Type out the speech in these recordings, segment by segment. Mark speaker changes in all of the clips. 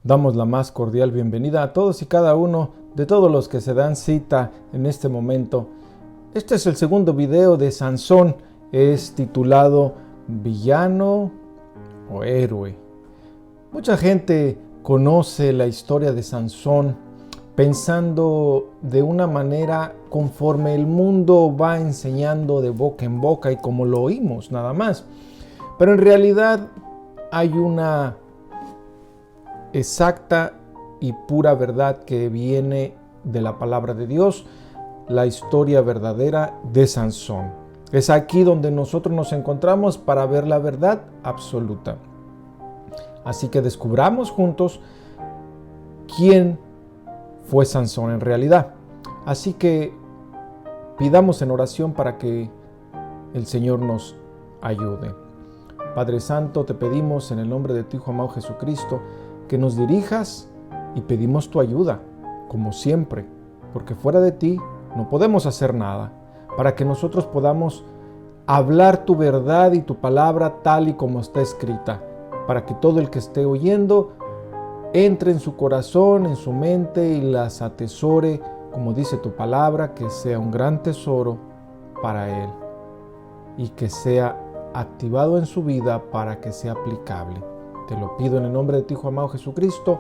Speaker 1: Damos la más cordial bienvenida a todos y cada uno de todos los que se dan cita en este momento. Este es el segundo video de Sansón. Es titulado ¿Villano o héroe? Mucha gente conoce la historia de Sansón pensando de una manera conforme el mundo va enseñando de boca en boca y como lo oímos nada más. Pero en realidad hay una exacta y pura verdad que viene de la palabra de Dios, la historia verdadera de Sansón. Es aquí donde nosotros nos encontramos para ver la verdad absoluta. Así que descubramos juntos quién fue Sansón en realidad. Así que pidamos en oración para que el Señor nos ayude. Padre Santo, te pedimos en el nombre de tu Hijo amado Jesucristo que nos dirijas y pedimos tu ayuda, como siempre, porque fuera de ti no podemos hacer nada, para que nosotros podamos hablar tu verdad y tu palabra tal y como está escrita, para que todo el que esté oyendo entre en su corazón, en su mente y las atesore, como dice tu palabra, que sea un gran tesoro para él y que sea activado en su vida para que sea aplicable. Te lo pido en el nombre de tu Hijo amado Jesucristo.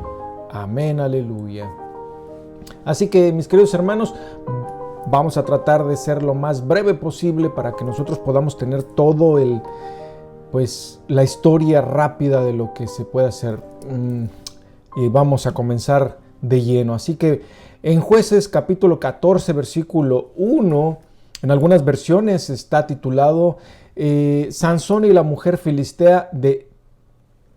Speaker 1: Amén, aleluya. Así que, mis queridos hermanos, vamos a tratar de ser lo más breve posible para que nosotros podamos tener todo la historia rápida de lo que se puede hacer. Y vamos a comenzar de lleno. Así que en Jueces capítulo 14, versículo 1, en algunas versiones está titulado Sansón y la mujer filistea de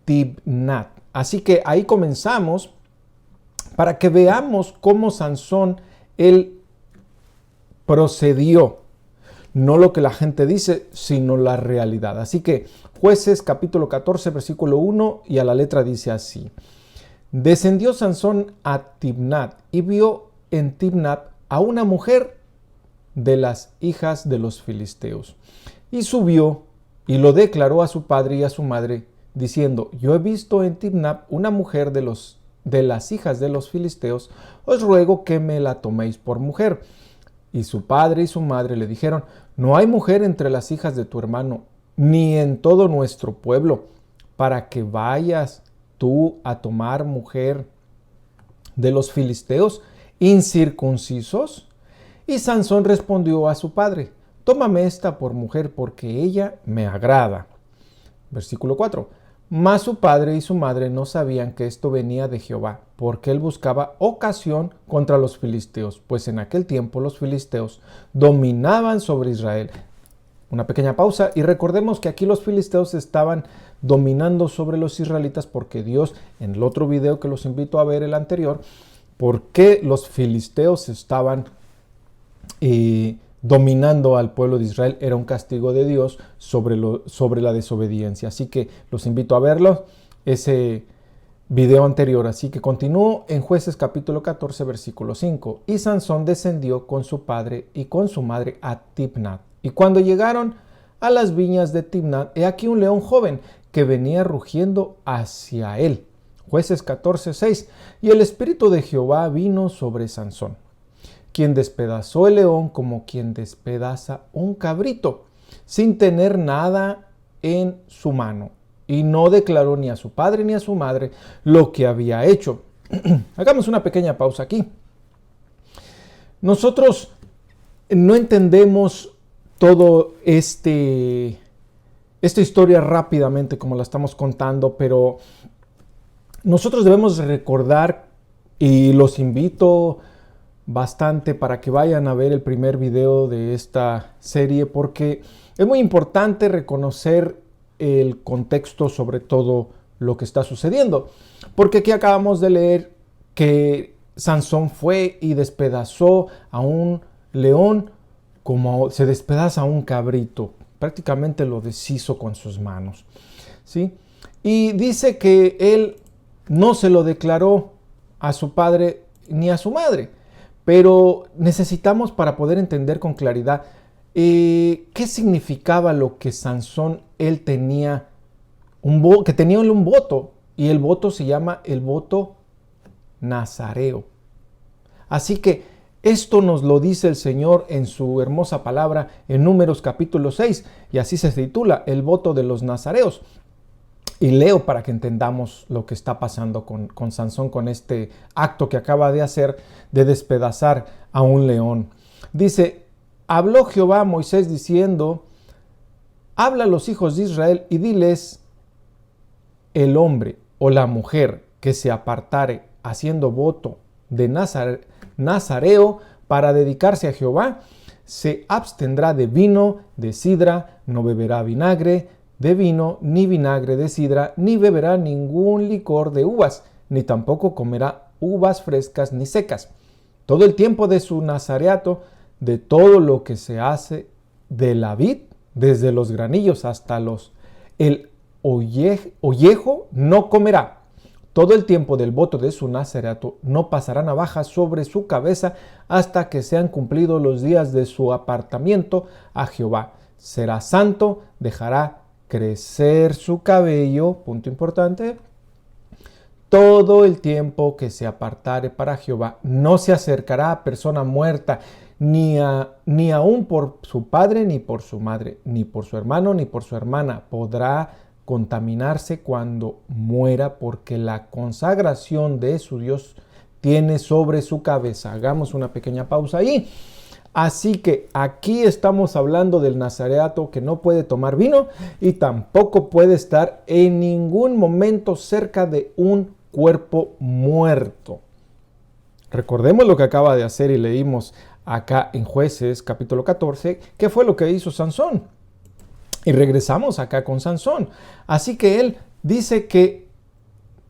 Speaker 1: Timnat. Así que ahí comenzamos para que veamos cómo Sansón, él procedió. No lo que la gente dice, sino la realidad. Así que Jueces capítulo 14, versículo 1 y a la letra dice así. Descendió Sansón a Timnat y vio en Timnat a una mujer de las hijas de los filisteos. Y subió y lo declaró a su padre y a su madre, diciendo, yo he visto en Timnat una mujer de las hijas de los filisteos, os ruego que me la toméis por mujer. Y su padre y su madre le dijeron, no hay mujer entre las hijas de tu hermano, ni en todo nuestro pueblo, para que vayas tú a tomar mujer de los filisteos incircuncisos. Y Sansón respondió a su padre, tómame esta por mujer, porque ella me agrada. Versículo 4. Mas su padre y su madre no sabían que esto venía de Jehová, porque él buscaba ocasión contra los filisteos, pues en aquel tiempo los filisteos dominaban sobre Israel. Una pequeña pausa y recordemos que aquí los filisteos estaban dominando sobre los israelitas porque Dios, en el otro video que los invito a ver, el anterior, por qué los filisteos estaban dominando al pueblo de Israel, era un castigo de Dios sobre la desobediencia. Así que los invito a verlo, ese video anterior. Así que continúo en Jueces capítulo 14, versículo 5. Y Sansón descendió con su padre y con su madre a Timnat. Y cuando llegaron a las viñas de Timnat, he aquí un león joven que venía rugiendo hacia él. Jueces 14, 6. Y el espíritu de Jehová vino sobre Sansón, quien despedazó el león como quien despedaza un cabrito, sin tener nada en su mano. Y no declaró ni a su padre ni a su madre lo que había hecho. Hagamos una pequeña pausa aquí. Nosotros no entendemos todo esta historia rápidamente como la estamos contando, pero nosotros debemos recordar, y los invito bastante para que vayan a ver el primer video de esta serie, porque es muy importante reconocer el contexto sobre todo lo que está sucediendo. Porque aquí acabamos de leer que Sansón fue y despedazó a un león como se despedaza a un cabrito. Prácticamente lo deshizo con sus manos, ¿sí? Y dice que él no se lo declaró a su padre ni a su madre. Pero necesitamos, para poder entender con claridad qué significaba lo que Sansón, él tenía que tenía un voto, y el voto se llama el voto nazareo. Así que esto nos lo dice el Señor en su hermosa palabra en Números capítulo 6, y así se titula el voto de los nazareos. Y leo para que entendamos lo que está pasando con Sansón, con este acto que acaba de hacer de despedazar a un león. Dice, habló Jehová a Moisés diciendo, habla a los hijos de Israel y diles, el hombre o la mujer que se apartare haciendo voto de nazareo para dedicarse a Jehová, se abstendrá de vino, de sidra, no beberá vinagre de vino, ni vinagre de sidra, ni beberá ningún licor de uvas, ni tampoco comerá uvas frescas ni secas. Todo el tiempo de su nazareato, de todo lo que se hace de la vid, desde los granillos hasta el ollejo, no comerá. Todo el tiempo del voto de su nazareato no pasará navaja sobre su cabeza hasta que sean cumplidos los días de su apartamiento a Jehová. Será santo, dejará crecer su cabello, punto importante, todo el tiempo que se apartare para Jehová. No se acercará a persona muerta, ni aun por su padre, ni por su madre, ni por su hermano, ni por su hermana. Podrá contaminarse cuando muera, porque la consagración de su Dios tiene sobre su cabeza. Hagamos una pequeña pausa ahí. Así que aquí estamos hablando del nazareato que no puede tomar vino y tampoco puede estar en ningún momento cerca de un cuerpo muerto. Recordemos lo que acaba de hacer y leímos acá en Jueces capítulo 14, que fue lo que hizo Sansón. Y regresamos acá con Sansón. Así que él dice que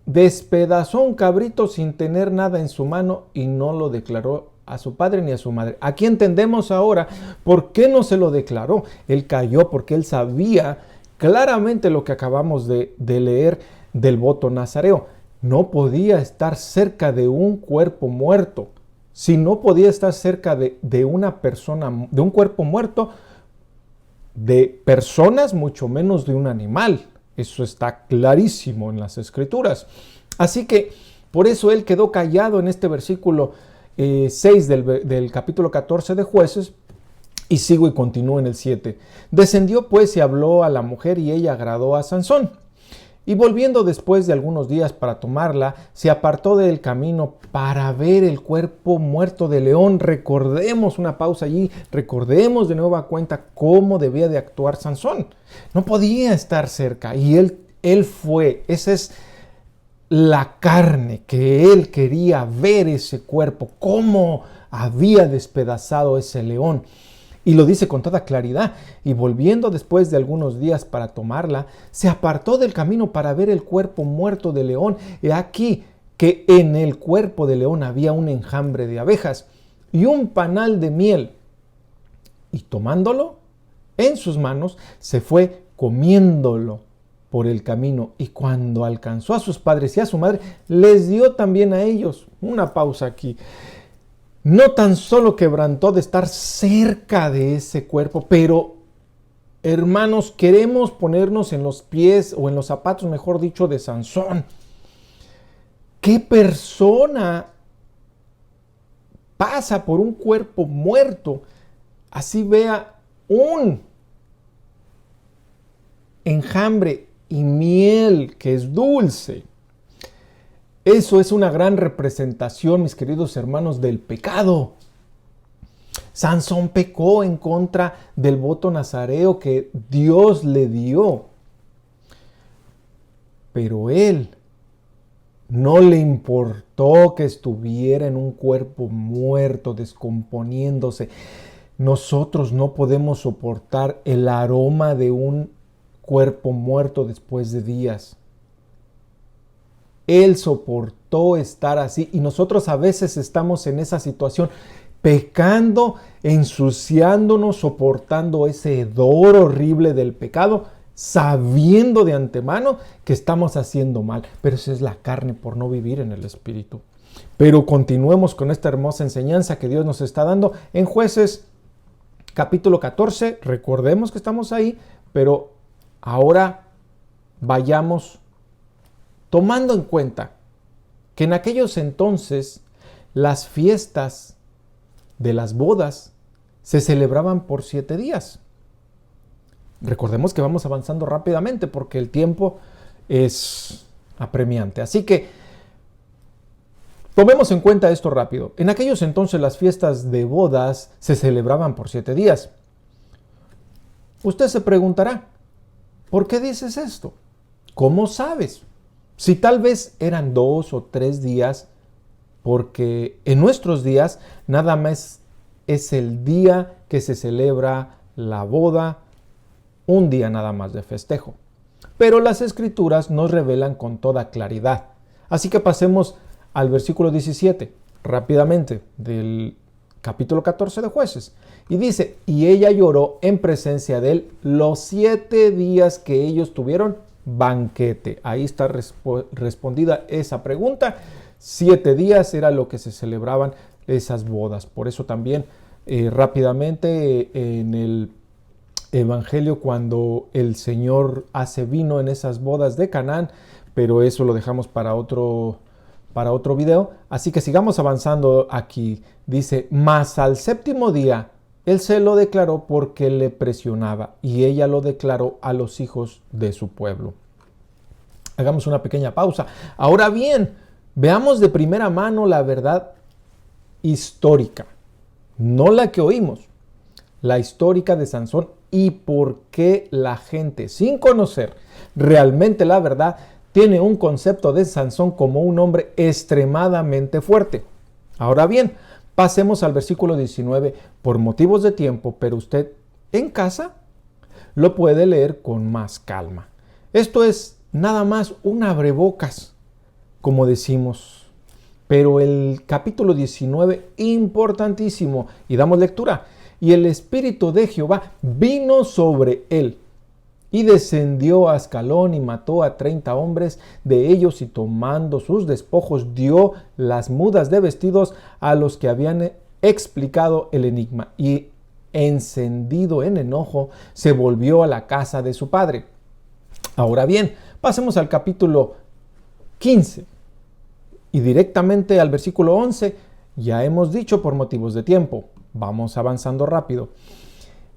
Speaker 1: despedazó un cabrito sin tener nada en su mano y no lo declaró a su padre ni a su madre. Aquí entendemos ahora por qué no se lo declaró. Él cayó porque él sabía claramente lo que acabamos de leer del voto nazareo. No podía estar cerca de un cuerpo muerto. Si no podía estar cerca de una persona, de un cuerpo muerto, de personas, mucho menos de un animal. Eso está clarísimo en las Escrituras. Así que por eso él quedó callado en este versículo 6 del capítulo 14 de Jueces, y sigo y continúo en el 7. Descendió pues y habló a la mujer, y ella agradó a Sansón. Y volviendo después de algunos días para tomarla, se apartó del camino para ver el cuerpo muerto de león. Recordemos una pausa allí, recordemos de nueva cuenta cómo debía de actuar Sansón. No podía estar cerca y él fue, esa es la carne que él quería ver, ese cuerpo, cómo había despedazado ese león. Y lo dice con toda claridad. Y volviendo después de algunos días para tomarla, se apartó del camino para ver el cuerpo muerto de león. He aquí que en el cuerpo de león había un enjambre de abejas y un panal de miel. Y tomándolo en sus manos, se fue comiéndolo por el camino, y cuando alcanzó a sus padres y a su madre, les dio también a ellos. Una pausa aquí. No tan solo quebrantó de estar cerca de ese cuerpo, pero hermanos, queremos ponernos en los pies o en los zapatos, mejor dicho, de Sansón. ¿Qué persona pasa por un cuerpo muerto, así vea un enjambre y miel que es dulce? Eso es una gran representación, mis queridos hermanos, del pecado. Sansón pecó en contra del voto nazareo que Dios le dio. Pero él no le importó que estuviera en un cuerpo muerto, descomponiéndose. Nosotros no podemos soportar el aroma de un cuerpo muerto después de días. Él soportó estar así, y nosotros a veces estamos en esa situación, pecando, ensuciándonos, soportando ese hedor horrible del pecado, sabiendo de antemano que estamos haciendo mal. Pero esa es la carne por no vivir en el Espíritu. Pero continuemos con esta hermosa enseñanza que Dios nos está dando en Jueces capítulo 14. Recordemos que estamos ahí, pero ahora vayamos tomando en cuenta que en aquellos entonces las fiestas de las bodas se celebraban por 7 días. Recordemos que vamos avanzando rápidamente porque el tiempo es apremiante. Así que tomemos en cuenta esto rápido. En aquellos entonces las fiestas de bodas se celebraban por 7 días. Usted se preguntará, ¿por qué dices esto? ¿Cómo sabes? Si tal vez eran 2 o 3 días, porque en nuestros días nada más es el día que se celebra la boda, un día nada más de festejo. Pero las Escrituras nos revelan con toda claridad. Así que pasemos al versículo 17, rápidamente, del capítulo 14 de Jueces. Y dice, y ella lloró en presencia de él los 7 días que ellos tuvieron banquete. Ahí está respondida esa pregunta. 7 días era lo que se celebraban esas bodas. Por eso también rápidamente en el Evangelio, cuando el Señor hace vino en esas bodas de Canaán, pero eso lo dejamos para otro video. Así que sigamos avanzando aquí. Dice, mas al 7º día él se lo declaró porque le presionaba, y ella lo declaró a los hijos de su pueblo. Hagamos una pequeña pausa. Ahora bien, veamos de primera mano la verdad histórica, no la que oímos, la histórica de Sansón y por qué la gente, sin conocer realmente la verdad, tiene un concepto de Sansón como un hombre extremadamente fuerte. Ahora bien, pasemos al versículo 19 por motivos de tiempo, pero usted en casa lo puede leer con más calma. Esto es nada más un abrebocas, como decimos. Pero el capítulo 19, importantísimo, y damos lectura. Y el Espíritu de Jehová vino sobre él, y descendió a Ascalón y mató a 30 hombres de ellos, y tomando sus despojos dio las mudas de vestidos a los que habían explicado el enigma, y encendido en enojo se volvió a la casa de su padre. Ahora bien, pasemos al capítulo 15 y directamente al versículo 11. Ya hemos dicho por motivos de tiempo, vamos avanzando rápido.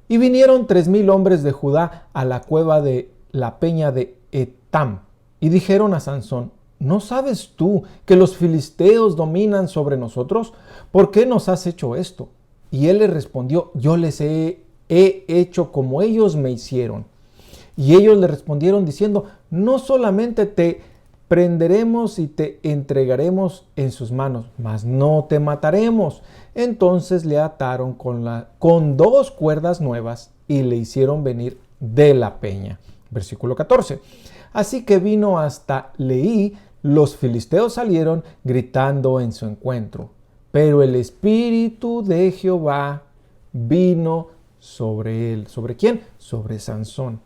Speaker 1: Y vinieron 3,000 hombres de Judá a la cueva de la peña de Etam, y dijeron a Sansón, ¿no sabes tú que los filisteos dominan sobre nosotros? ¿Por qué nos has hecho esto? Y él les respondió, yo les he hecho como ellos me hicieron. Y ellos le respondieron diciendo, no solamente te prenderemos y te entregaremos en sus manos, mas no te mataremos. Entonces le ataron con 2 cuerdas nuevas y le hicieron venir de la peña. Versículo 14. Así que vino hasta Leí, los filisteos salieron gritando en su encuentro. Pero el Espíritu de Jehová vino sobre él. ¿Sobre quién? Sobre Sansón.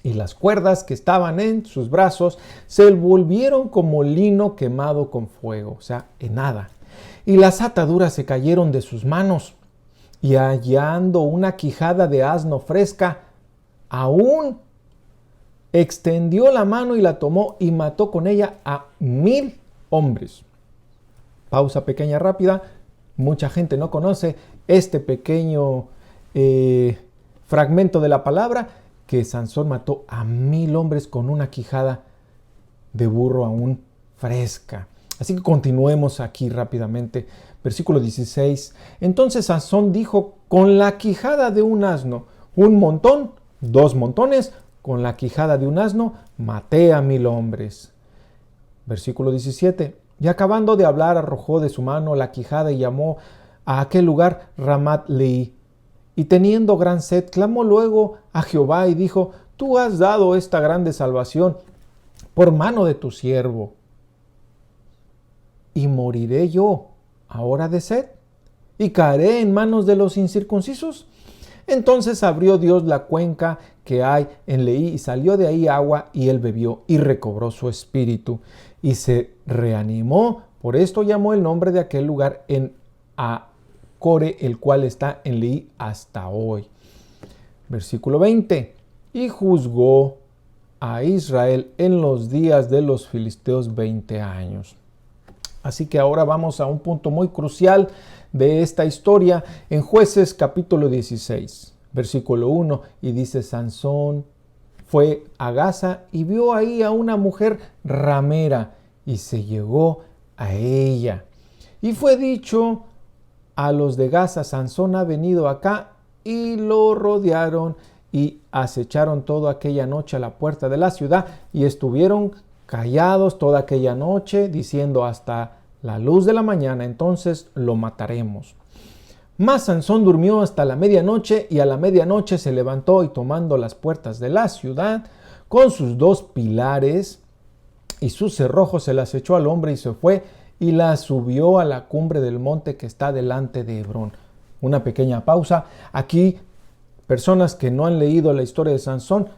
Speaker 1: Y las cuerdas que estaban en sus brazos se volvieron como lino quemado con fuego, o sea, en nada. Y las ataduras se cayeron de sus manos. Y hallando una quijada de asno fresca, aún extendió la mano y la tomó y mató con ella a 1,000 hombres. Pausa pequeña rápida. Mucha gente no conoce este pequeño fragmento de la palabra, que Sansón mató a 1,000 hombres con una quijada de burro aún fresca. Así que continuemos aquí rápidamente. Versículo 16. Entonces Sansón dijo, con la quijada de un asno, 1 montón, 2 montones, con la quijada de un asno, maté a 1,000 hombres. Versículo 17. Y acabando de hablar, arrojó de su mano la quijada y llamó a aquel lugar Ramat Leí. Y teniendo gran sed, clamó luego a Jehová y dijo, tú has dado esta grande salvación por mano de tu siervo. ¿Y moriré yo ahora de sed? ¿Y caeré en manos de los incircuncisos? Entonces abrió Dios la cuenca que hay en Leí y salió de ahí agua y él bebió y recobró su espíritu y se reanimó. Por esto llamó el nombre de aquel lugar en Core, el cual está en Leí hasta hoy. Versículo 20. Y juzgó a Israel en los días de los filisteos 20 años. Así que ahora vamos a un punto muy crucial de esta historia en Jueces capítulo 16, versículo 1, y dice: Sansón fue a Gaza y vio ahí a una mujer ramera y se llegó a ella. Y fue dicho a los de Gaza: Sansón ha venido acá, y lo rodearon y acecharon toda aquella noche a la puerta de la ciudad y estuvieron callados toda aquella noche, diciendo: hasta la luz de la mañana, entonces lo mataremos. Mas Sansón durmió hasta la medianoche, y a la medianoche se levantó y tomando las puertas de la ciudad con sus 2 pilares y sus cerrojos, se las echó al hombre y se fue y la subió a la cumbre del monte que está delante de Hebrón. Una pequeña pausa. Aquí, personas que no han leído la historia de Sansón,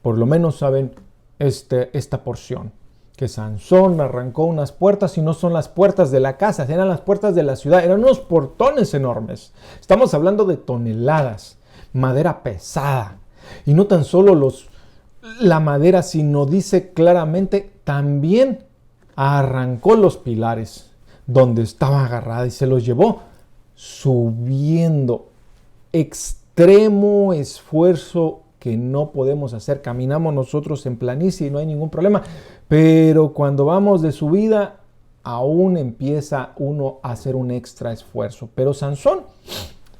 Speaker 1: por lo menos saben esta porción. Que Sansón arrancó unas puertas, y no son las puertas de la casa, eran las puertas de la ciudad, eran unos portones enormes. Estamos hablando de toneladas, madera pesada. Y no tan solo la madera, sino dice claramente, también arrancó los pilares donde estaba agarrada y se los llevó subiendo. Extremo esfuerzo que no podemos hacer. Caminamos nosotros en planicie y no hay ningún problema, pero cuando vamos de subida aún empieza uno a hacer un extra esfuerzo. Pero Sansón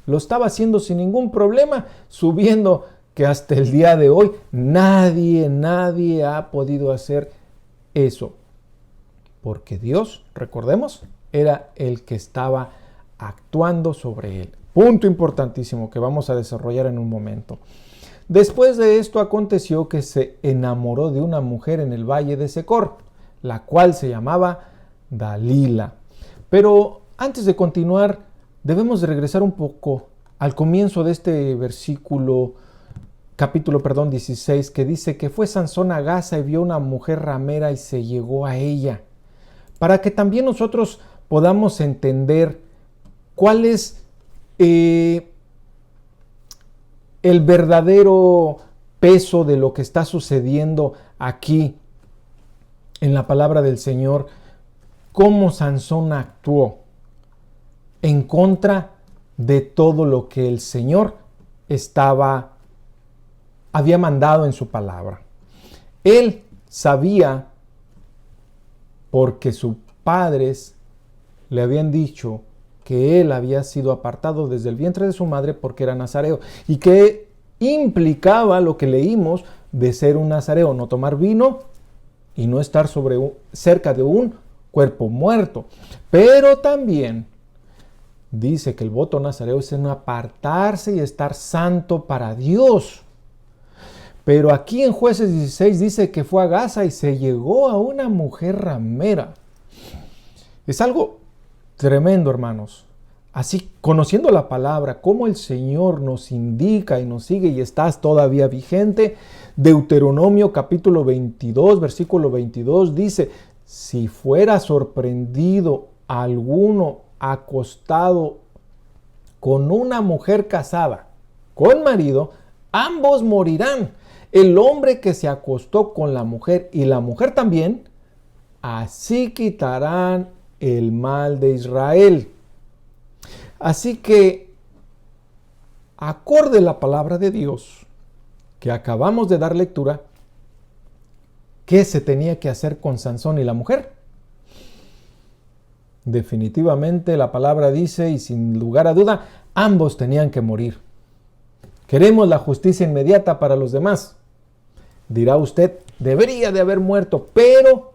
Speaker 1: lo estaba haciendo sin ningún problema, subiendo, que hasta el día de hoy nadie ha podido hacer eso, porque Dios, recordemos, era el que estaba actuando sobre él. Punto importantísimo que vamos a desarrollar en un momento. Después de esto aconteció que se enamoró de una mujer en el valle de Secor, la cual se llamaba Dalila. Pero antes de continuar, debemos de regresar un poco al comienzo de este capítulo 16, que dice que fue Sansón a Gaza y vio una mujer ramera y se llegó a ella. Para que también nosotros podamos entender cuál es el verdadero peso de lo que está sucediendo aquí en la palabra del Señor, cómo Sansón actuó en contra de todo lo que el Señor había mandado en su palabra. Él sabía, porque sus padres le habían dicho que él había sido apartado desde el vientre de su madre porque era nazareo, y que implicaba lo que leímos de ser un nazareo: no tomar vino y no estar cerca de un cuerpo muerto. Pero también dice que el voto nazareo es en apartarse y estar santo para Dios. Pero aquí en Jueces 16 dice que fue a Gaza y se llegó a una mujer ramera. Es algo tremendo, hermanos. Así, conociendo la palabra, cómo el Señor nos indica y nos sigue y está todavía vigente. Deuteronomio capítulo 22, versículo 22 dice: si fuera sorprendido alguno acostado con una mujer casada con marido, ambos morirán. El hombre que se acostó con la mujer y la mujer también, así quitarán el mal de Israel. Así que, acorde la palabra de Dios que acabamos de dar lectura, ¿qué se tenía que hacer con Sansón y la mujer? Definitivamente la palabra dice, y sin lugar a duda, ambos tenían que morir. Queremos la justicia inmediata para los demás. Dirá usted, debería de haber muerto, pero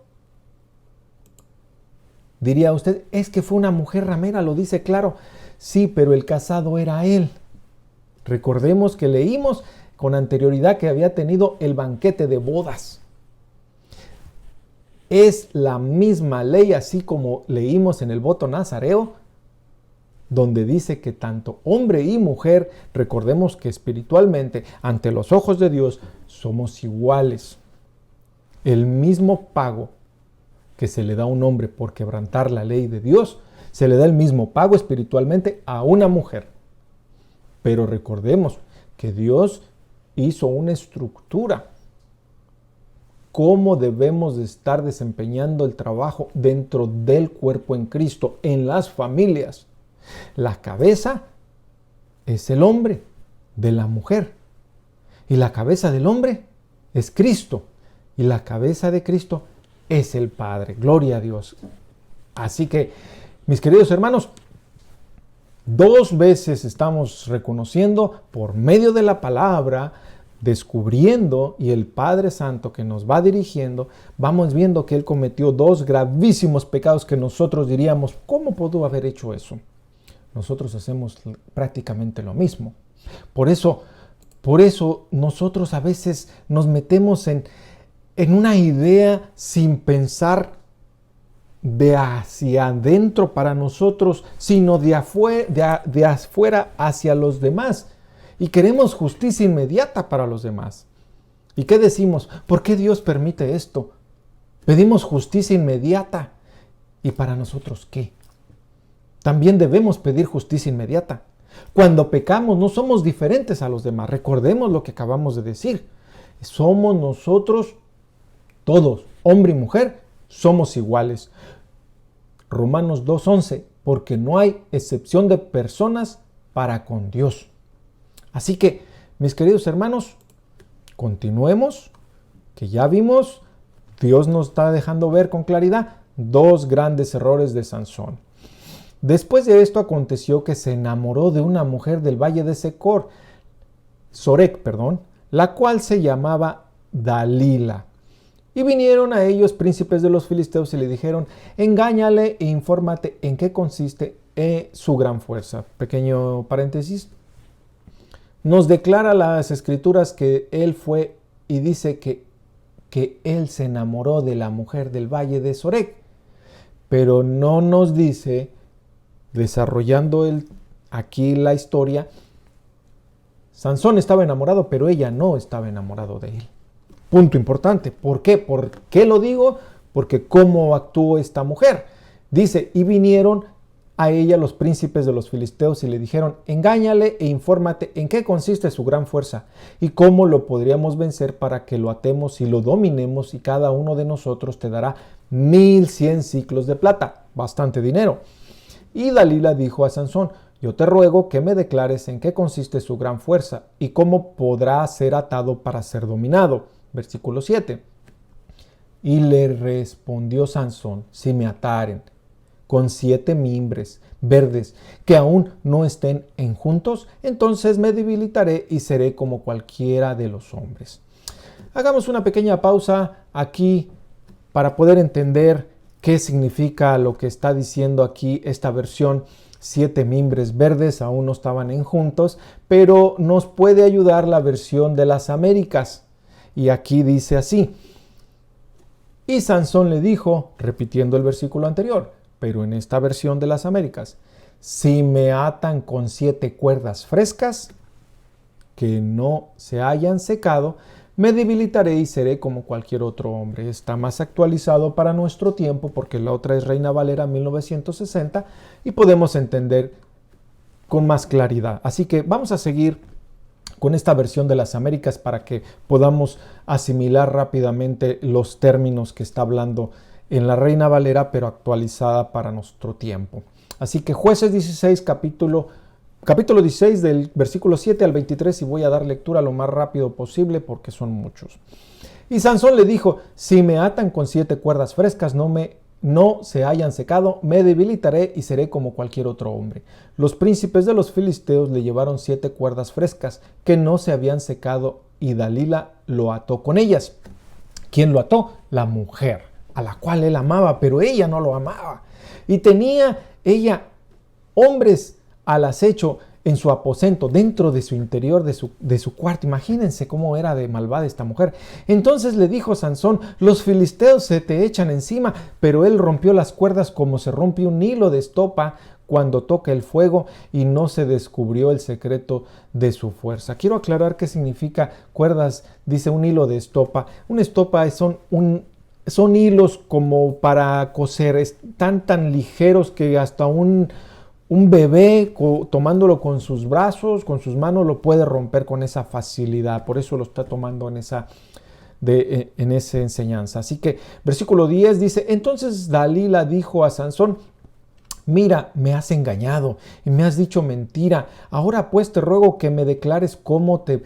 Speaker 1: diría usted, es que fue una mujer ramera, lo dice claro. Sí, pero el casado era él. Recordemos que leímos con anterioridad que había tenido el banquete de bodas. Es la misma ley, así como leímos en el voto nazareo, donde dice que tanto hombre y mujer, recordemos que espiritualmente, ante los ojos de Dios, somos iguales. El mismo pago que se le da a un hombre por quebrantar la ley de Dios, se le da el mismo pago espiritualmente a una mujer. Pero recordemos que Dios hizo una estructura cómo debemos de estar desempeñando el trabajo dentro del cuerpo en Cristo, en las familias. La cabeza es el hombre de la mujer y la cabeza del hombre es Cristo y la cabeza de Cristo es el Padre. Gloria a Dios. Así que, mis queridos hermanos, 2 veces estamos reconociendo por medio de la palabra, descubriendo, y el Padre Santo que nos va dirigiendo, vamos viendo que Él cometió 2 gravísimos pecados que nosotros diríamos, ¿cómo pudo haber hecho eso? Nosotros hacemos prácticamente lo mismo. Por eso nosotros a veces nos metemos en una idea sin pensar de hacia adentro para nosotros, sino de afuera hacia los demás. Y queremos justicia inmediata para los demás. ¿Y qué decimos? ¿Por qué Dios permite esto? Pedimos justicia inmediata. ¿Y para nosotros qué? También debemos pedir justicia inmediata. Cuando pecamos no somos diferentes a los demás. Recordemos lo que acabamos de decir. Somos nosotros todos, hombre y mujer, somos iguales. Romanos 2:11, porque no hay excepción de personas para con Dios. Así que, mis queridos hermanos, continuemos, que ya vimos, Dios nos está dejando ver con claridad 2 grandes errores de Sansón. Después de esto aconteció que se enamoró de una mujer del valle de Sorek, la cual se llamaba Dalila. Y vinieron a ellos príncipes de los filisteos y le dijeron, engáñale e infórmate en qué consiste su gran fuerza. Pequeño paréntesis. Nos declara las escrituras que él fue y dice que él se enamoró de la mujer del valle de Sorek. Pero no nos dice, desarrollando aquí la historia, Sansón estaba enamorado, pero ella no estaba enamorado de él. Punto importante. ¿Por qué? ¿Por qué lo digo? Porque cómo actuó esta mujer. Dice, y vinieron a ella los príncipes de los filisteos y le dijeron, engáñale e infórmate en qué consiste su gran fuerza y cómo lo podríamos vencer para que lo atemos y lo dominemos y cada uno de nosotros te dará 1100 ciclos de plata, bastante dinero. Y Dalila dijo a Sansón, yo te ruego que me declares en qué consiste su gran fuerza y cómo podrá ser atado para ser dominado. Versículo 7. Y le respondió Sansón, si me ataren con 7 mimbres verdes que aún no estén enjuntos, entonces me debilitaré y seré como cualquiera de los hombres. Hagamos una pequeña pausa aquí para poder entender qué significa lo que está diciendo aquí esta versión. 7 mimbres verdes aún no estaban enjuntos, pero nos puede ayudar la versión de las Américas. Y aquí dice así. Y Sansón le dijo, repitiendo el versículo anterior, pero en esta versión de las Américas, si me atan con 7 cuerdas frescas que no se hayan secado, me debilitaré y seré como cualquier otro hombre. Está más actualizado para nuestro tiempo porque la otra es Reina Valera 1960 y podemos entender con más claridad. Así que vamos a seguir con esta versión de las Américas para que podamos asimilar rápidamente los términos que está hablando en la Reina Valera, pero actualizada para nuestro tiempo. Así que Jueces 16, capítulo 16 del versículo 7 al 23, y voy a dar lectura lo más rápido posible porque son muchos. Y Sansón le dijo, si me atan con 7 cuerdas frescas, no se hayan secado, me debilitaré y seré como cualquier otro hombre. Los príncipes de los filisteos le llevaron 7 cuerdas frescas que no se habían secado y Dalila lo ató con ellas. ¿Quién lo ató? La mujer, a la cual él amaba, pero ella no lo amaba. Y tenía ella hombres al acecho en su aposento, dentro de su interior, de su cuarto. Imagínense cómo era de malvada esta mujer. Entonces le dijo Sansón, los filisteos se te echan encima, pero él rompió las cuerdas como se rompe un hilo de estopa cuando toca el fuego y no se descubrió el secreto de su fuerza. Quiero aclarar qué significa cuerdas, dice un hilo de estopa. Una estopa son hilos como para coser, están tan ligeros que hasta un bebé tomándolo con sus brazos, con sus manos, lo puede romper con esa facilidad. Por eso lo está tomando en esa en esa enseñanza. Así que versículo 10 dice, entonces Dalila dijo a Sansón, mira, me has engañado y me has dicho mentira. Ahora pues te ruego que me declares cómo te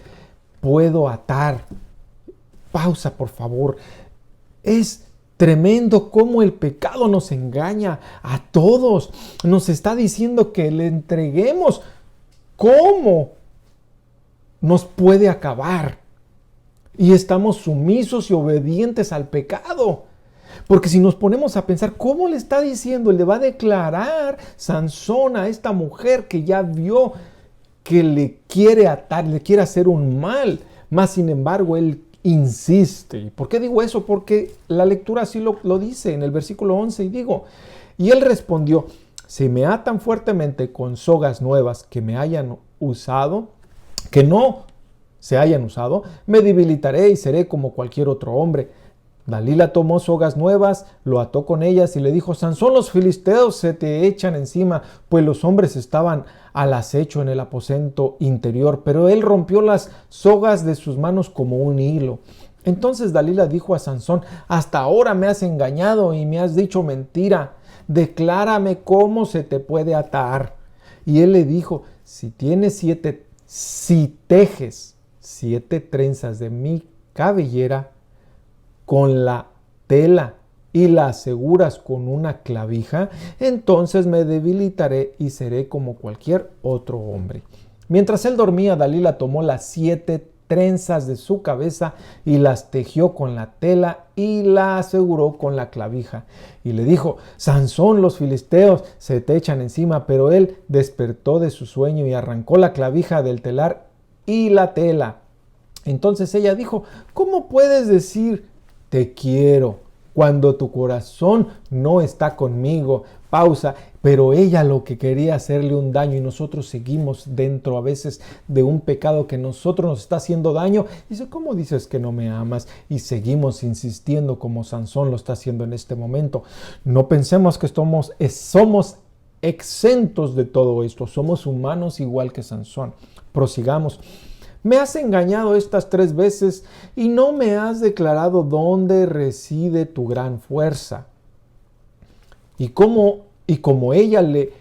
Speaker 1: puedo atar. Pausa, por favor. Es tremendo cómo el pecado nos engaña a todos. Nos está diciendo que le entreguemos cómo nos puede acabar. Y estamos sumisos y obedientes al pecado. Porque si nos ponemos a pensar, ¿cómo le está diciendo? Él le va a declarar Sansón a esta mujer que ya vio que le quiere atar, le quiere hacer un mal. Mas sin embargo, él insiste. ¿Por qué digo eso? Porque la lectura así lo dice en el versículo 11. Y él respondió, si me atan fuertemente con sogas nuevas que me hayan usado, que no se hayan usado, me debilitaré y seré como cualquier otro hombre. Dalila tomó sogas nuevas, lo ató con ellas y le dijo, Sansón, los filisteos se te echan encima, pues los hombres estaban al acecho en el aposento interior, pero él rompió las sogas de sus manos como un hilo. Entonces Dalila dijo a Sansón, hasta ahora me has engañado y me has dicho mentira, declárame cómo se te puede atar. Y él le dijo, si tejes 7 trenzas de mi cabellera con la tela y la aseguras con una clavija, entonces me debilitaré y seré como cualquier otro hombre. Mientras él dormía, Dalila tomó las 7 trenzas de su cabeza y las tejió con la tela y la aseguró con la clavija. Y le dijo, Sansón, los filisteos se te echan encima, pero él despertó de su sueño y arrancó la clavija del telar y la tela. Entonces ella dijo, ¿cómo puedes decir te quiero cuando tu corazón no está conmigo? Pausa. Pero ella lo que quería hacerle un daño y nosotros seguimos dentro a veces de un pecado que nosotros nos está haciendo daño. Dice, ¿cómo dices que no me amas? Y seguimos insistiendo como Sansón lo está haciendo en este momento. No pensemos que somos exentos de todo esto. Somos humanos igual que Sansón. Prosigamos. Me has engañado estas 3 veces y no me has declarado dónde reside tu gran fuerza. Y como ella le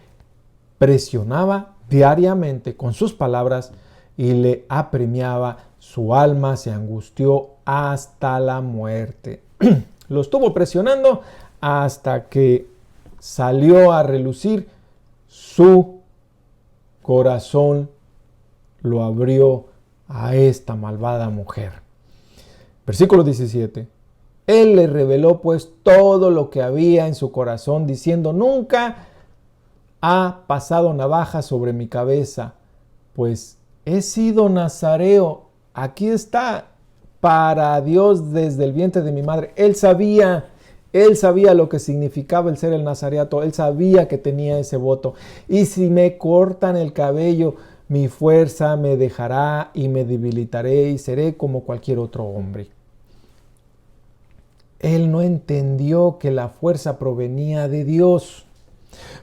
Speaker 1: presionaba diariamente con sus palabras y le apremiaba, su alma se angustió hasta la muerte. Lo estuvo presionando hasta que salió a relucir su corazón, lo abrió a esta malvada mujer. Versículo 17. Él le reveló pues todo lo que había en su corazón, diciendo, nunca ha pasado navaja sobre mi cabeza, pues he sido nazareo. Aquí está, para Dios desde el vientre de mi madre. Él sabía lo que significaba el ser el nazareato. Él sabía que tenía ese voto. Y si me cortan el cabello, mi fuerza me dejará y me debilitaré y seré como cualquier otro hombre. Él no entendió que la fuerza provenía de Dios.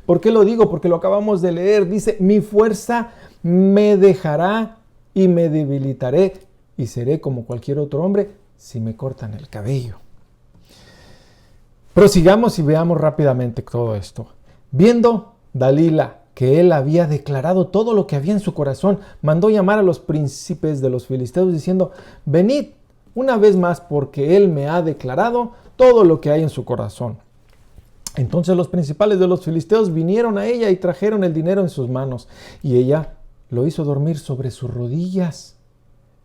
Speaker 1: ¿Por qué lo digo? Porque lo acabamos de leer. Dice, mi fuerza me dejará y me debilitaré y seré como cualquier otro hombre si me cortan el cabello. Prosigamos y veamos rápidamente todo esto. Viendo Dalila que él había declarado todo lo que había en su corazón, mandó llamar a los príncipes de los filisteos diciendo, venid una vez más porque él me ha declarado todo lo que hay en su corazón. Entonces los principales de los filisteos vinieron a ella y trajeron el dinero en sus manos, y ella lo hizo dormir sobre sus rodillas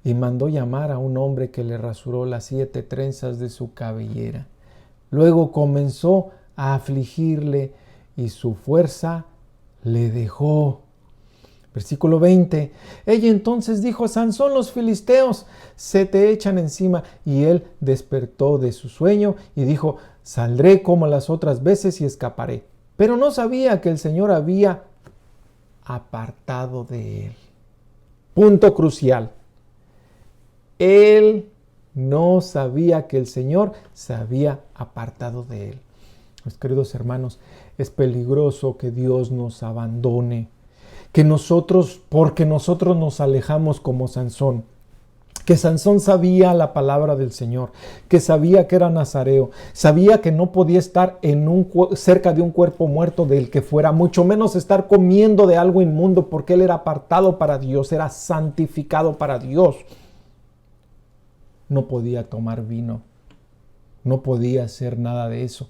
Speaker 1: y mandó llamar a un hombre que le rasuró las 7 trenzas de su cabellera. Luego comenzó a afligirle y su fuerza le dejó. Versículo 20. Ella entonces dijo, Sansón, los filisteos se te echan encima. Y él despertó de su sueño y dijo, saldré como las otras veces y escaparé. Pero no sabía que el Señor había apartado de él. Punto crucial. Él no sabía que el Señor se había apartado de él. Mis queridos hermanos, es peligroso que Dios nos abandone, que nosotros, porque nosotros nos alejamos como Sansón, que Sansón sabía la palabra del Señor, que sabía que era nazareo, sabía que no podía estar cerca de un cuerpo muerto del que fuera, mucho menos estar comiendo de algo inmundo, porque él era apartado para Dios, era santificado para Dios. No podía tomar vino, no podía hacer nada de eso,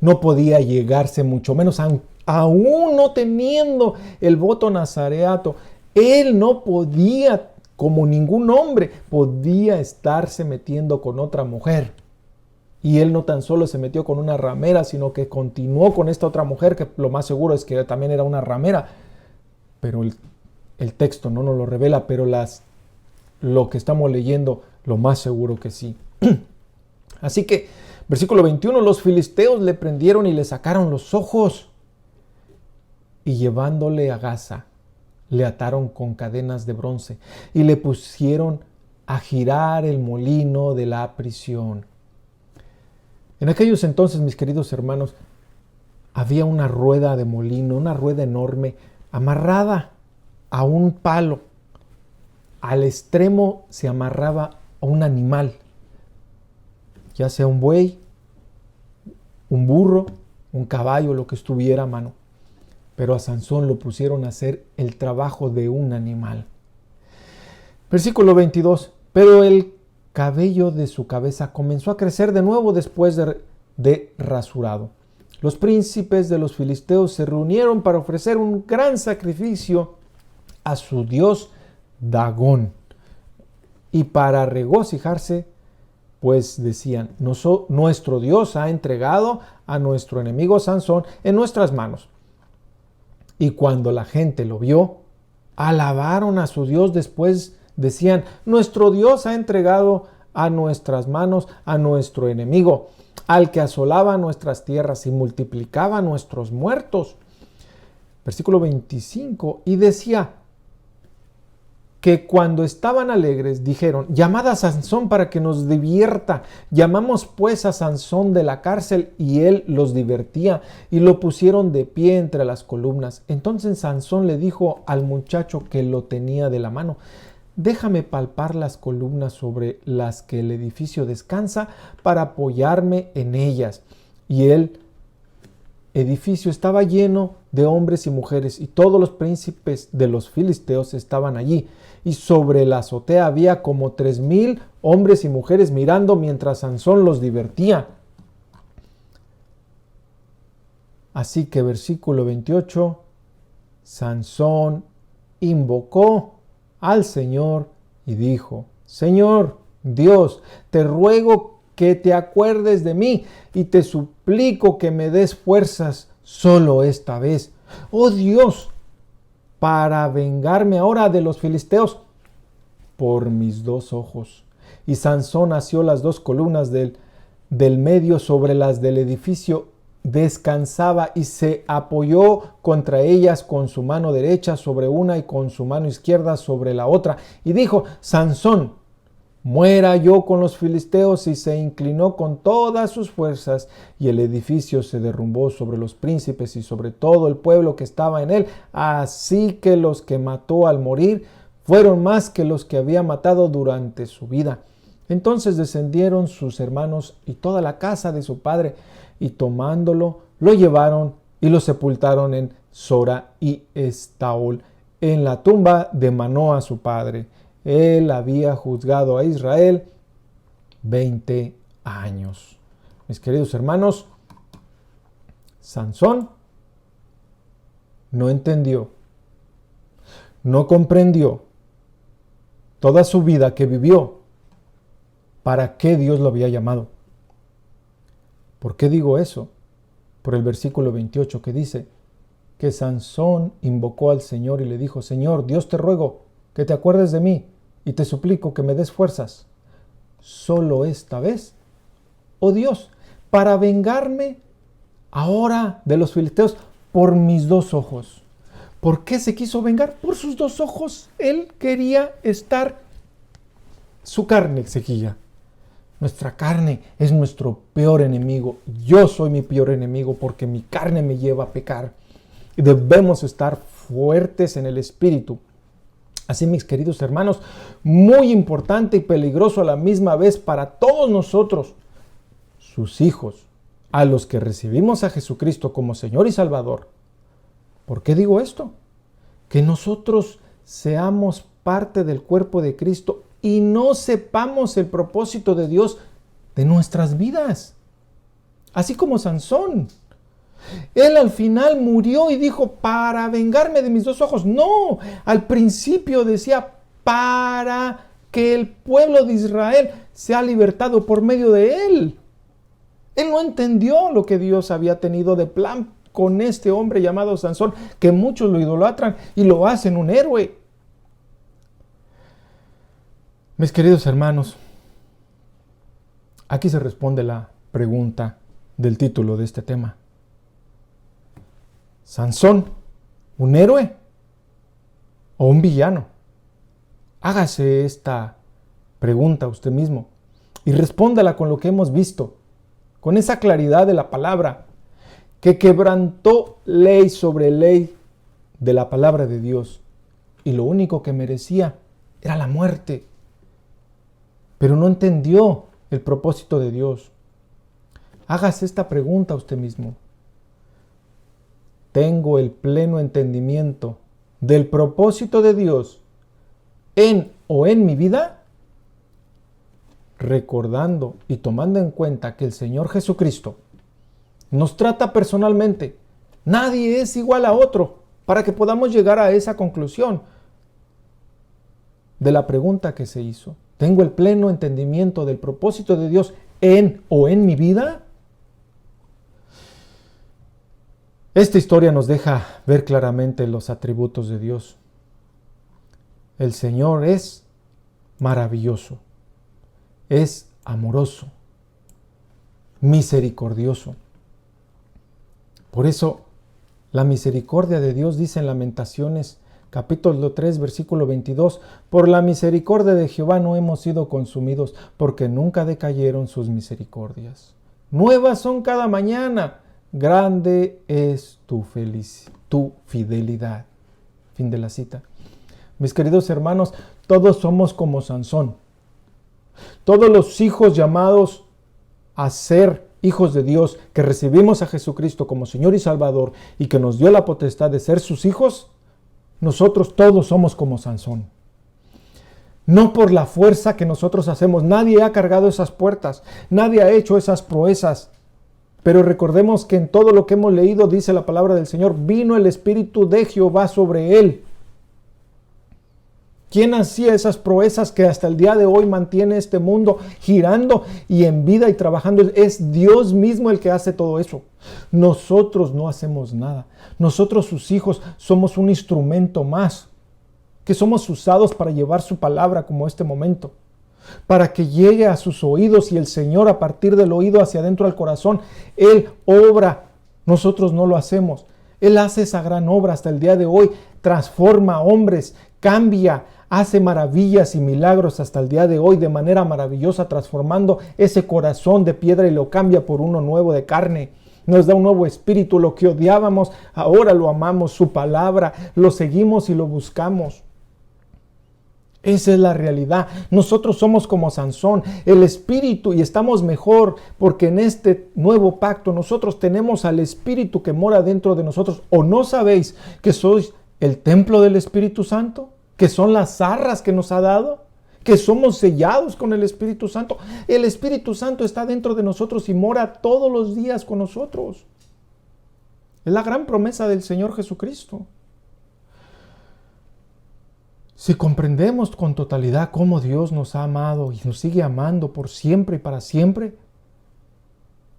Speaker 1: no podía llegarse, mucho menos aún no teniendo el voto nazareato, él no podía, como ningún hombre, podía estarse metiendo con otra mujer. Y él no tan solo se metió con una ramera, sino que continuó con esta otra mujer, que lo más seguro es que también era una ramera. Pero el texto no nos lo revela, pero lo que estamos leyendo, lo más seguro que sí. Así que, versículo 21, los filisteos le prendieron y le sacaron los ojos. Y llevándole a Gaza, le ataron con cadenas de bronce y le pusieron a girar el molino de la prisión. En aquellos entonces, mis queridos hermanos, había una rueda de molino, una rueda enorme, amarrada a un palo. Al extremo se amarraba a un animal, ya sea un buey, un burro, un caballo, lo que estuviera a mano. Pero a Sansón lo pusieron a hacer el trabajo de un animal. Versículo 22. Pero el cabello de su cabeza comenzó a crecer de nuevo después de rasurado. Los príncipes de los filisteos se reunieron para ofrecer un gran sacrificio a su dios Dagón. Y para regocijarse, pues decían, nuestro Dios ha entregado a nuestro enemigo Sansón en nuestras manos. Y cuando la gente lo vio, alabaron a su Dios. Después decían, nuestro Dios ha entregado a nuestras manos a nuestro enemigo, al que asolaba nuestras tierras y multiplicaba nuestros muertos. Versículo 25, y decía que cuando estaban alegres dijeron, llamad a Sansón para que nos divierta. Llamamos pues a Sansón de la cárcel, y él los divertía, y lo pusieron de pie entre las columnas. Entonces Sansón le dijo al muchacho que lo tenía de la mano, déjame palpar las columnas sobre las que el edificio descansa para apoyarme en ellas. Y el edificio estaba lleno de hombres y mujeres, y todos los príncipes de los filisteos estaban allí. Y sobre la azotea había como 3,000 hombres y mujeres mirando mientras Sansón los divertía. Así que versículo 28, Sansón invocó al Señor y dijo, Señor Dios, te ruego que te acuerdes de mí y te suplico que me des fuerzas solo esta vez. Oh Dios, para vengarme ahora de los filisteos por mis 2 ojos. Y Sansón asió las 2 columnas del medio sobre las del edificio, descansaba y se apoyó contra ellas con su mano derecha sobre una y con su mano izquierda sobre la otra. Y dijo, Sansón, muera yo con los filisteos, y se inclinó con todas sus fuerzas, y el edificio se derrumbó sobre los príncipes y sobre todo el pueblo que estaba en él, así que los que mató al morir fueron más que los que había matado durante su vida. Entonces descendieron sus hermanos y toda la casa de su padre, y tomándolo, lo llevaron y lo sepultaron en Sora y Estaol, en la tumba de Manoa su padre. Él había juzgado a Israel 20 años. Mis queridos hermanos, Sansón no entendió, no comprendió toda su vida que vivió, para qué Dios lo había llamado. ¿Por qué digo eso? Por el versículo 28 que dice que Sansón invocó al Señor y le dijo, Señor, Dios te ruego que te acuerdes de mí y te suplico que me des fuerzas solo esta vez, oh Dios, para vengarme ahora de los filisteos por mis 2 ojos. ¿Por qué se quiso vengar? Por sus 2 ojos. Él quería estar, su carne exigía. Nuestra carne es nuestro peor enemigo. Yo soy mi peor enemigo porque mi carne me lleva a pecar. Y debemos estar fuertes en el espíritu Así, mis queridos hermanos, muy importante y peligroso a la misma vez para todos nosotros, sus hijos, a los que recibimos a Jesucristo como Señor y Salvador. ¿Por qué digo esto? Que nosotros seamos parte del cuerpo de Cristo y no sepamos el propósito de Dios de nuestras vidas. Así como Sansón. Él al final murió y dijo, para vengarme de mis dos ojos. No, al principio decía, para que el pueblo de Israel sea libertado por medio de él. Él no entendió lo que Dios había tenido de plan con este hombre llamado Sansón, que muchos lo idolatran y lo hacen un héroe. Mis queridos hermanos, aquí se responde la pregunta del título de este tema. ¿Sansón, un héroe o un villano? Hágase esta pregunta usted mismo y respóndala con lo que hemos visto, con esa claridad de la palabra, que quebrantó ley sobre ley de la palabra de Dios, y lo único que merecía era la muerte. Pero no entendió el propósito de Dios. Hágase esta pregunta a usted mismo. ¿Tengo el pleno entendimiento del propósito de Dios en mi vida? Recordando y tomando en cuenta que el Señor Jesucristo nos trata personalmente. Nadie es igual a otro, para que podamos llegar a esa conclusión de la pregunta que se hizo. ¿Tengo el pleno entendimiento del propósito de Dios en mi vida? Esta historia nos deja ver claramente los atributos de Dios. El Señor es maravilloso, es amoroso, misericordioso. Por eso, la misericordia de Dios dice en Lamentaciones, capítulo 3, versículo 22, por la misericordia de Jehová no hemos sido consumidos, porque nunca decayeron sus misericordias. Nuevas son cada mañana, grande es tu fidelidad. Fin de la cita. Mis queridos hermanos, todos somos como Sansón. Todos los hijos llamados a ser hijos de Dios, que recibimos a Jesucristo como Señor y Salvador y que nos dio la potestad de ser sus hijos, nosotros todos somos como Sansón. No por la fuerza que nosotros hacemos. Nadie ha cargado esas puertas. Nadie ha hecho esas proezas. Pero recordemos que en todo lo que hemos leído, dice la palabra del Señor, vino el Espíritu de Jehová sobre él. ¿Quién hacía esas proezas que hasta el día de hoy mantiene este mundo girando y en vida y trabajando? Es Dios mismo el que hace todo eso. Nosotros no hacemos nada. Nosotros, sus hijos, somos un instrumento más, que somos usados para llevar su palabra como este momento, para que llegue a sus oídos y el Señor, a partir del oído hacia adentro al corazón, Él obra. Nosotros no lo hacemos. Él hace esa gran obra hasta el día de hoy, transforma hombres, cambia, hace maravillas y milagros hasta el día de hoy de manera maravillosa, transformando ese corazón de piedra y lo cambia por uno nuevo de carne. Nos da un nuevo espíritu. Lo que odiábamos, ahora lo amamos. Su palabra, lo seguimos y lo buscamos. Esa es la realidad. Nosotros somos como Sansón, el Espíritu, y estamos mejor porque en este nuevo pacto nosotros tenemos al Espíritu que mora dentro de nosotros. ¿O no sabéis que sois el templo del Espíritu Santo? ¿Que son las arras que nos ha dado? ¿Que somos sellados con el Espíritu Santo? El Espíritu Santo está dentro de nosotros y mora todos los días con nosotros. Es la gran promesa del Señor Jesucristo. Si comprendemos con totalidad cómo Dios nos ha amado y nos sigue amando por siempre y para siempre,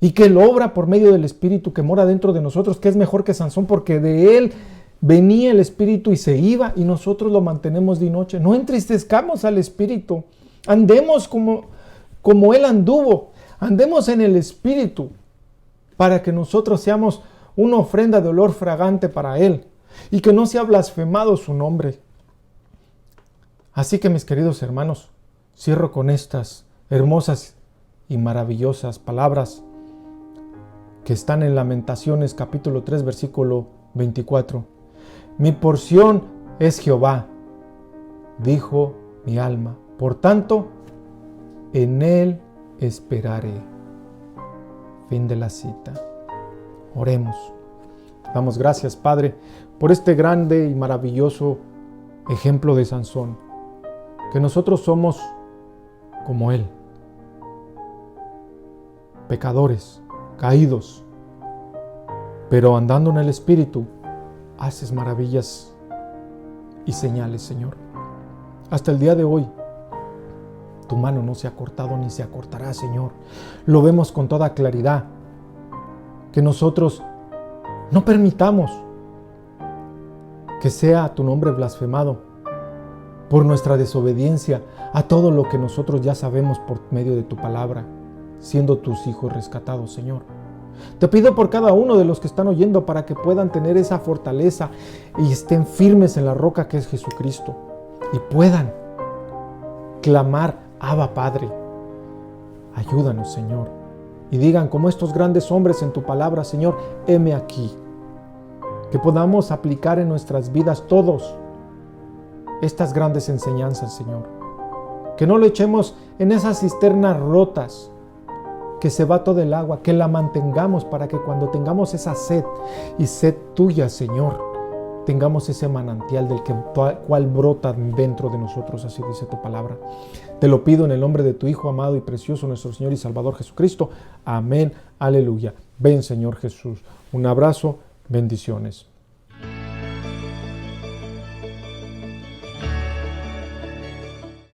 Speaker 1: y que Él obra por medio del Espíritu que mora dentro de nosotros, que es mejor que Sansón, porque de Él venía el Espíritu y se iba, y nosotros lo mantenemos de noche. No entristezcamos al Espíritu, andemos como Él anduvo, andemos en el Espíritu, para que nosotros seamos una ofrenda de olor fragante para Él, y que no sea blasfemado su nombre. Así que, mis queridos hermanos, cierro con estas hermosas y maravillosas palabras que están en Lamentaciones capítulo 3, versículo 24. Mi porción es Jehová, dijo mi alma. Por tanto, en Él esperaré. Fin de la cita. Oremos. Damos gracias, Padre, por este grande y maravilloso ejemplo de Sansón, que nosotros somos como Él, pecadores, caídos, pero andando en el Espíritu, haces maravillas y señales, Señor. Hasta el día de hoy, tu mano no se ha cortado ni se acortará, Señor. Lo vemos con toda claridad, que nosotros no permitamos que sea tu nombre blasfemado por nuestra desobediencia a todo lo que nosotros ya sabemos por medio de tu palabra, siendo tus hijos rescatados, Señor. Te pido por cada uno de los que están oyendo para que puedan tener esa fortaleza y estén firmes en la roca que es Jesucristo y puedan clamar: Abba, Padre, ayúdanos, Señor. Y digan como estos grandes hombres en tu palabra: Señor, heme aquí. Que podamos aplicar en nuestras vidas todos estas grandes enseñanzas, Señor. Que no lo echemos en esas cisternas rotas, que se va todo el agua, que la mantengamos para que cuando tengamos esa sed y sed tuya, Señor, tengamos ese manantial del cual brota dentro de nosotros, así dice tu palabra. Te lo pido en el nombre de tu Hijo amado y precioso, nuestro Señor y Salvador Jesucristo. Amén, aleluya. Ven, Señor Jesús. Un abrazo, bendiciones.